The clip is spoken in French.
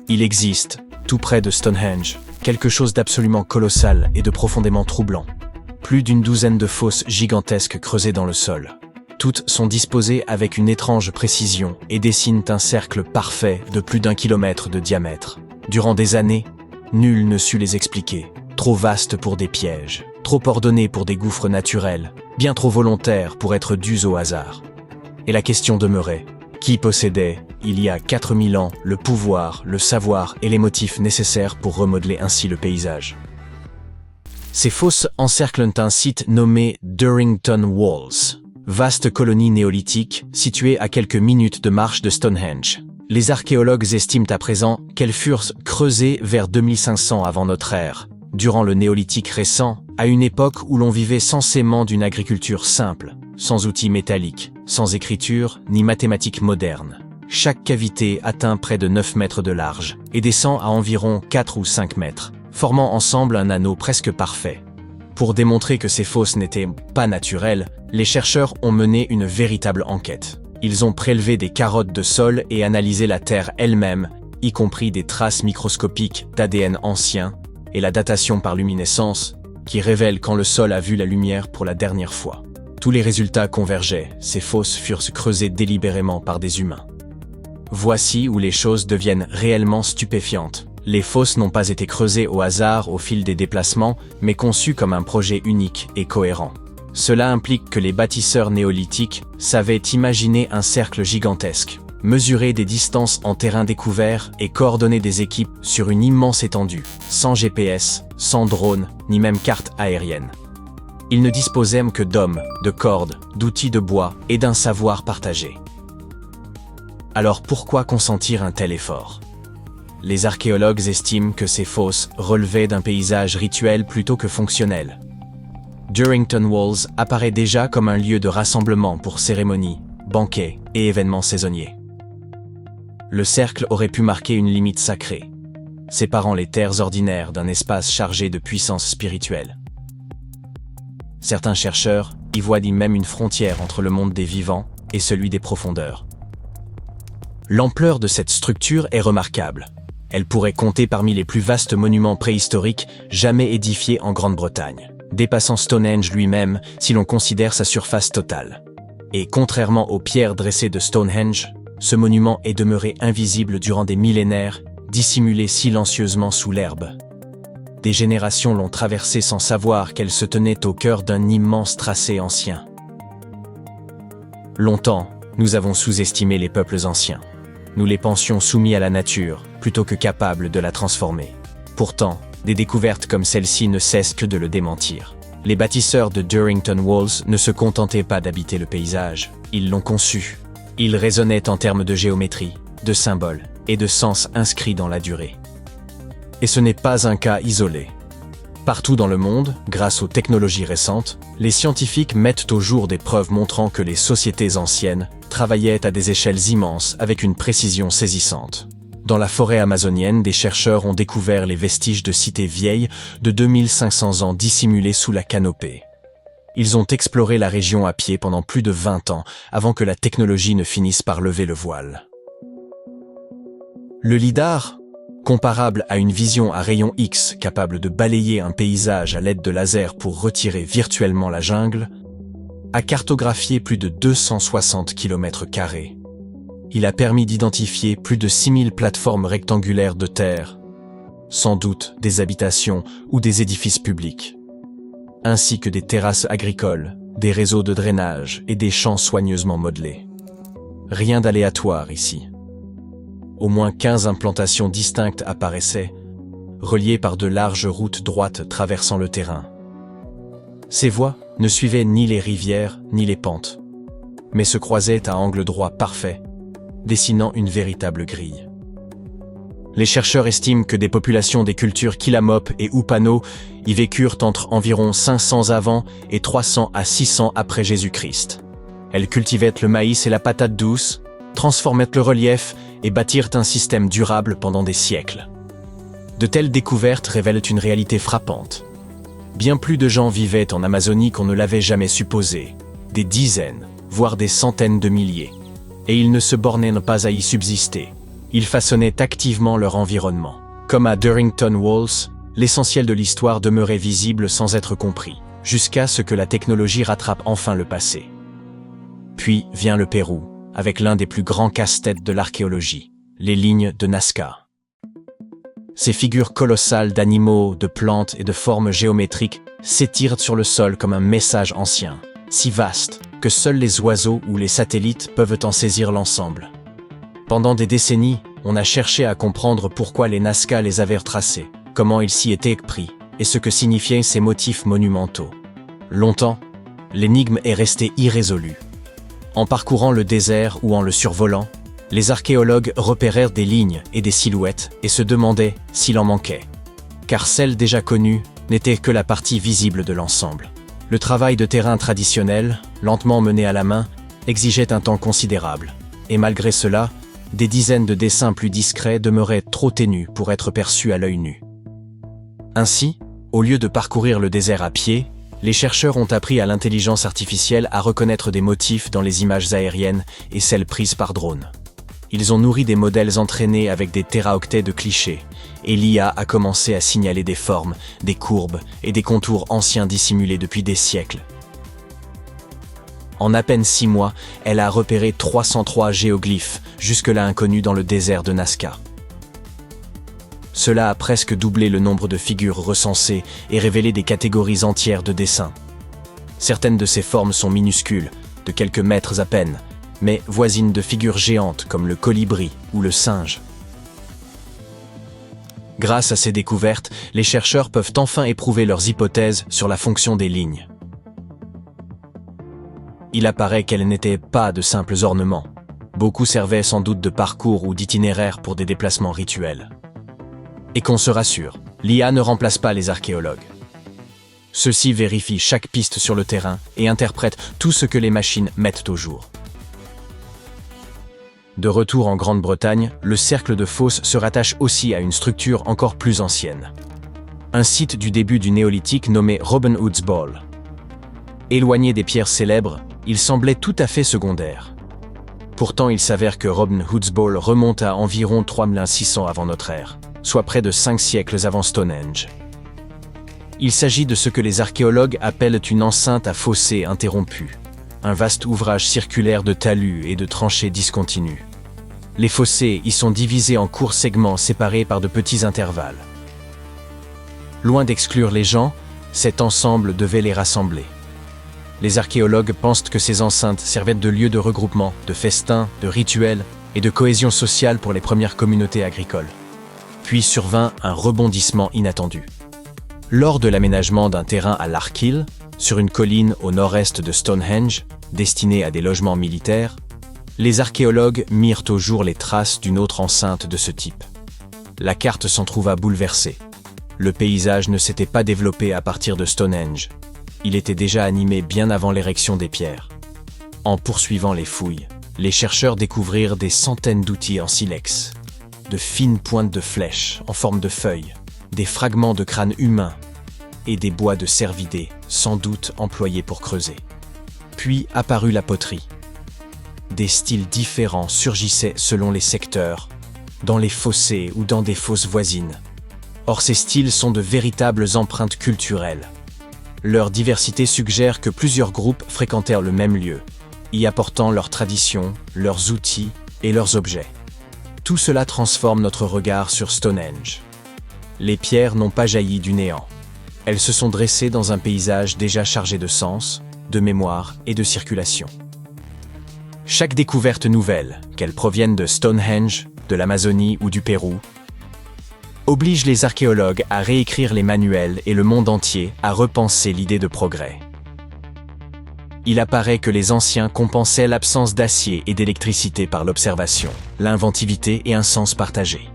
Il existe, tout près de Stonehenge, quelque chose d'absolument colossal et de profondément troublant. Plus d'une douzaine de fosses gigantesques creusées dans le sol. Toutes sont disposées avec une étrange précision et dessinent un cercle parfait de plus d'1 kilomètre de diamètre. Durant des années, nul ne sut les expliquer. Trop vastes pour des pièges, trop ordonnés pour des gouffres naturels, bien trop volontaires pour être dus au hasard. Et la question demeurait, qui possédait, il y a 4000 ans, le pouvoir, le savoir et les motifs nécessaires pour remodeler ainsi le paysage? Ces fosses encerclent un site nommé Durrington Walls, vaste colonie néolithique située à quelques minutes de marche de Stonehenge. Les archéologues estiment à présent qu'elles furent creusées vers 2500 avant notre ère, durant le néolithique récent, à une époque où l'on vivait censément d'une agriculture simple, sans outils métalliques, sans écriture ni mathématiques modernes. Chaque cavité atteint près de 9 mètres de large et descend à environ 4 ou 5 mètres, formant ensemble un anneau presque parfait. Pour démontrer que ces fosses n'étaient pas naturelles, les chercheurs ont mené une véritable enquête. Ils ont prélevé des carottes de sol et analysé la terre elle-même, y compris des traces microscopiques d'ADN ancien, et la datation par luminescence, qui révèle quand le sol a vu la lumière pour la dernière fois. Tous les résultats convergeaient, ces fosses furent creusées délibérément par des humains. Voici où les choses deviennent réellement stupéfiantes. Les fosses n'ont pas été creusées au hasard au fil des déplacements, mais conçues comme un projet unique et cohérent. Cela implique que les bâtisseurs néolithiques savaient imaginer un cercle gigantesque, mesurer des distances en terrain découvert et coordonner des équipes sur une immense étendue, sans GPS, sans drone, ni même carte aérienne. Ils ne disposaient que d'hommes, de cordes, d'outils de bois et d'un savoir partagé. Alors pourquoi consentir un tel effort? Les archéologues estiment que ces fosses relevaient d'un paysage rituel plutôt que fonctionnel. Durrington Walls apparaît déjà comme un lieu de rassemblement pour cérémonies, banquets et événements saisonniers. Le cercle aurait pu marquer une limite sacrée, séparant les terres ordinaires d'un espace chargé de puissance spirituelle. Certains chercheurs y voient même une frontière entre le monde des vivants et celui des profondeurs. L'ampleur de cette structure est remarquable. Elle pourrait compter parmi les plus vastes monuments préhistoriques jamais édifiés en Grande-Bretagne, dépassant Stonehenge lui-même si l'on considère sa surface totale. Et contrairement aux pierres dressées de Stonehenge, ce monument est demeuré invisible durant des millénaires, dissimulé silencieusement sous l'herbe. Des générations l'ont traversé sans savoir qu'elle se tenait au cœur d'un immense tracé ancien. Longtemps, nous avons sous-estimé les peuples anciens. Nous les pensions soumis à la nature, plutôt que capables de la transformer. Pourtant, des découvertes comme celle-ci ne cessent que de le démentir. Les bâtisseurs de Durrington Walls ne se contentaient pas d'habiter le paysage, ils l'ont conçu. Ils raisonnaient en termes de géométrie, de symboles et de sens inscrits dans la durée. Et ce n'est pas un cas isolé. Partout dans le monde, grâce aux technologies récentes, les scientifiques mettent au jour des preuves montrant que les sociétés anciennes travaillaient à des échelles immenses avec une précision saisissante. Dans la forêt amazonienne, des chercheurs ont découvert les vestiges de cités vieilles de 2500 ans dissimulées sous la canopée. Ils ont exploré la région à pied pendant plus de 20 ans avant que la technologie ne finisse par lever le voile. Le lidar, comparable à une vision à rayon X capable de balayer un paysage à l'aide de lasers pour retirer virtuellement la jungle, a cartographié plus de 260 km². Il a permis d'identifier plus de 6000 plateformes rectangulaires de terre, sans doute des habitations ou des édifices publics, ainsi que des terrasses agricoles, des réseaux de drainage et des champs soigneusement modelés. Rien d'aléatoire ici. Au moins 15 implantations distinctes apparaissaient, reliées par de larges routes droites traversant le terrain. Ces voies ne suivaient ni les rivières ni les pentes, mais se croisaient à angle droit parfait, dessinant une véritable grille. Les chercheurs estiment que des populations des cultures Kilamop et Upano y vécurent entre environ 500 avant et 300 à 600 après Jésus-Christ. Elles cultivaient le maïs et la patate douce, transformaient le relief et bâtirent un système durable pendant des siècles. De telles découvertes révèlent une réalité frappante. Bien plus de gens vivaient en Amazonie qu'on ne l'avait jamais supposé, des dizaines, voire des centaines de milliers, et ils ne se bornaient pas à y subsister. Ils façonnaient activement leur environnement. Comme à Durrington Walls, l'essentiel de l'histoire demeurait visible sans être compris, jusqu'à ce que la technologie rattrape enfin le passé. Puis vient le Pérou, avec l'un des plus grands casse-têtes de l'archéologie, les lignes de Nazca. Ces figures colossales d'animaux, de plantes et de formes géométriques s'étirent sur le sol comme un message ancien, si vaste que seuls les oiseaux ou les satellites peuvent en saisir l'ensemble. Pendant des décennies, on a cherché à comprendre pourquoi les Nazca les avaient retracés, comment ils s'y étaient pris, et ce que signifiaient ces motifs monumentaux. Longtemps, l'énigme est restée irrésolue. En parcourant le désert ou en le survolant, les archéologues repérèrent des lignes et des silhouettes et se demandaient s'il en manquait. Car celles déjà connues n'étaient que la partie visible de l'ensemble. Le travail de terrain traditionnel, lentement mené à la main, exigeait un temps considérable. Et malgré cela, des dizaines de dessins plus discrets demeuraient trop ténus pour être perçus à l'œil nu. Ainsi, au lieu de parcourir le désert à pied, les chercheurs ont appris à l'intelligence artificielle à reconnaître des motifs dans les images aériennes et celles prises par drone. Ils ont nourri des modèles entraînés avec des téraoctets de clichés, et l'IA a commencé à signaler des formes, des courbes et des contours anciens dissimulés depuis des siècles. En à peine 6 mois, elle a repéré 303 géoglyphes, jusque-là inconnus dans le désert de Nazca. Cela a presque doublé le nombre de figures recensées et révélé des catégories entières de dessins. Certaines de ces formes sont minuscules, de quelques mètres à peine, mais voisines de figures géantes comme le colibri ou le singe. Grâce à ces découvertes, les chercheurs peuvent enfin éprouver leurs hypothèses sur la fonction des lignes. Il apparaît qu'elles n'étaient pas de simples ornements. Beaucoup servaient sans doute de parcours ou d'itinéraires pour des déplacements rituels. Et qu'on se rassure, l'IA ne remplace pas les archéologues. Ceux-ci vérifient chaque piste sur le terrain et interprètent tout ce que les machines mettent au jour. De retour en Grande-Bretagne, le cercle de Fos se rattache aussi à une structure encore plus ancienne. Un site du début du néolithique nommé Robin Hood's Ball. Éloigné des pierres célèbres, il semblait tout à fait secondaire. Pourtant, il s'avère que Robin Hood's Ball remonte à environ 3600 avant notre ère, soit près de 5 siècles avant Stonehenge. Il s'agit de ce que les archéologues appellent une enceinte à fossés interrompus, un vaste ouvrage circulaire de talus et de tranchées discontinues. Les fossés y sont divisés en courts segments séparés par de petits intervalles. Loin d'exclure les gens, cet ensemble devait les rassembler. Les archéologues pensent que ces enceintes servaient de lieu de regroupement, de festins, de rituels et de cohésion sociale pour les premières communautés agricoles. Puis survint un rebondissement inattendu. Lors de l'aménagement d'un terrain à Larkhill, sur une colline au nord-est de Stonehenge, destinée à des logements militaires, les archéologues mirent au jour les traces d'une autre enceinte de ce type. La carte s'en trouva bouleversée. Le paysage ne s'était pas développé à partir de Stonehenge. Il était déjà animé bien avant l'érection des pierres. En poursuivant les fouilles, les chercheurs découvrirent des centaines d'outils en silex, de fines pointes de flèches en forme de feuilles, des fragments de crânes humains et des bois de cervidés, sans doute employés pour creuser. Puis apparut la poterie. Des styles différents surgissaient selon les secteurs, dans les fossés ou dans des fosses voisines. Or, ces styles sont de véritables empreintes culturelles. Leur diversité suggère que plusieurs groupes fréquentèrent le même lieu, y apportant leurs traditions, leurs outils et leurs objets. Tout cela transforme notre regard sur Stonehenge. Les pierres n'ont pas jailli du néant. Elles se sont dressées dans un paysage déjà chargé de sens, de mémoire et de circulation. Chaque découverte nouvelle, qu'elle provienne de Stonehenge, de l'Amazonie ou du Pérou, oblige les archéologues à réécrire les manuels et le monde entier à repenser l'idée de progrès. Il apparaît que les anciens compensaient l'absence d'acier et d'électricité par l'observation, l'inventivité et un sens partagé.